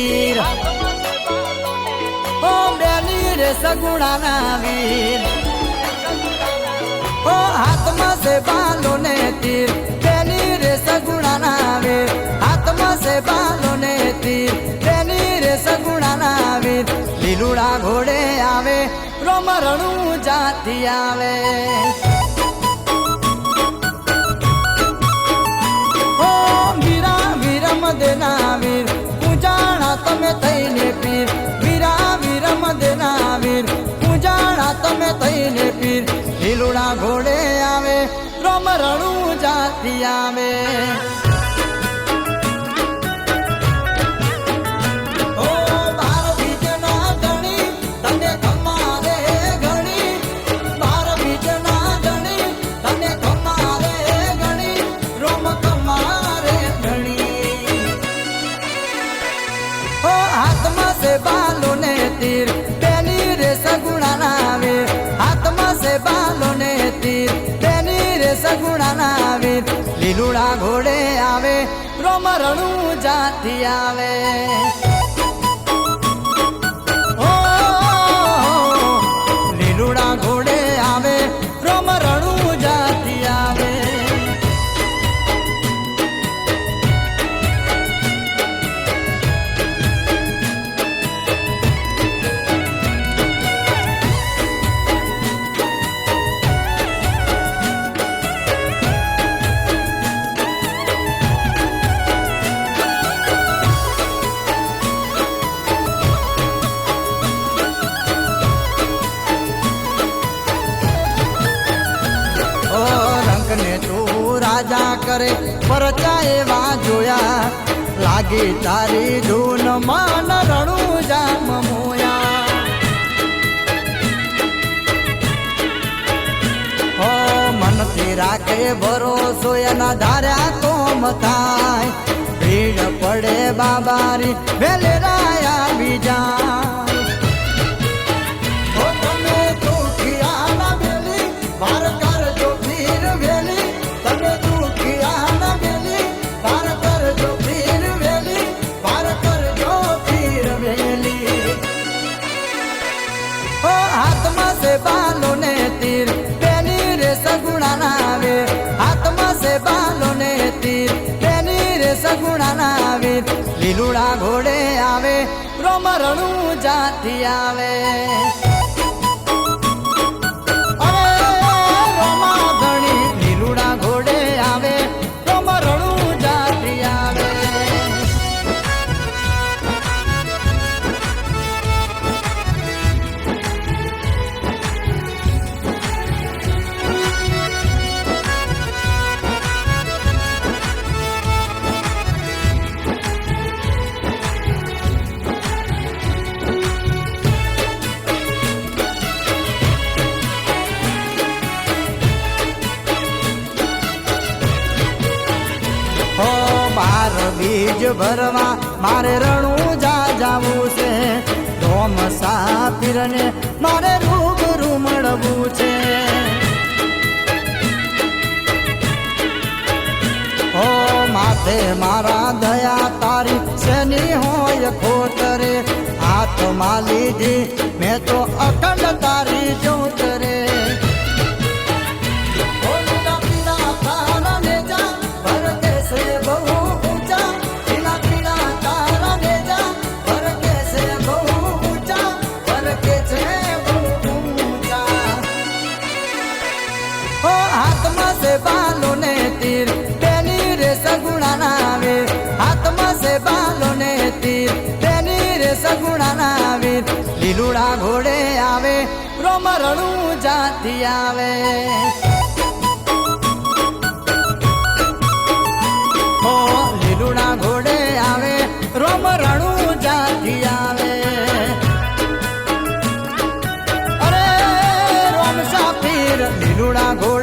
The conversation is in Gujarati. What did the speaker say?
તીર ઓ બેની રે સગુણાના વીર ઓ હાથમાં છે બાલો ને તીર બેની રે સગુણાના વીર હાથમાં છે બાલો ને તીર બેની રે સગુણાના વીર લીલુડા ઘોડે આવે રોમરણું જાતી આવે ઓ વીરા વીરમ દેના વીર પૂજાણા તમે થઈને પીર વીરા વીરમ દેના વીર પૂજાણા તમે થઈને પીર લીલુડા ઘોડે આવે રોમરણું જાતી આવે બાલો ને તીર બેની રે સગુણાના વીર હાથમાં છે બાલો ને તીર બેની રે સગુણાના વીર લીલુડા ઘોડે આવે રોમરણું જાતી આવે ઓ લીલુડા ઘોડે આવે રોમરણું જાતી આવે રાજા કરે પરચા એવા જોયા લાગી તારી ધૂન માન રણું જામ મોયા હો મનથી રાખે ભરોસો એના ધાર્યા કોમ થાય ભીડ પડે બાબારી વેલે રાયા બીજા બાલો ને તીર બેની રે સગુણાના વીર હાથમાં છે બાલો ને તીર બેની રે સગુણાના વીર લીલુડા ઘોડે આવે રોમરણું જાતી આવે રોમા ધણી લીલુડા ઘોડે આવે રોમરણું જાતી આવે બીજ ભરવા મારે રણું જાવું છે ધોમ સાપીરને મારે રૂબરૂ મળવું છે હો માથે મારા દયા તારી શેની હોય ખોતરે હાથમાં લીધી મેં તો અખંડ તારી જોતરે બાલો ને તીર બેની રે સગુણાના વીર હાથમાં છે બાલો ને તીર બેની રે સગુણાના વીર લીલુડા ઘોડે આવે રોમરણું જાતી આવે હો લીલુડા ઘોડે આવે રોમરણું જાતી આવે અરે રોમ સાપીર લીલુડા ઘોડે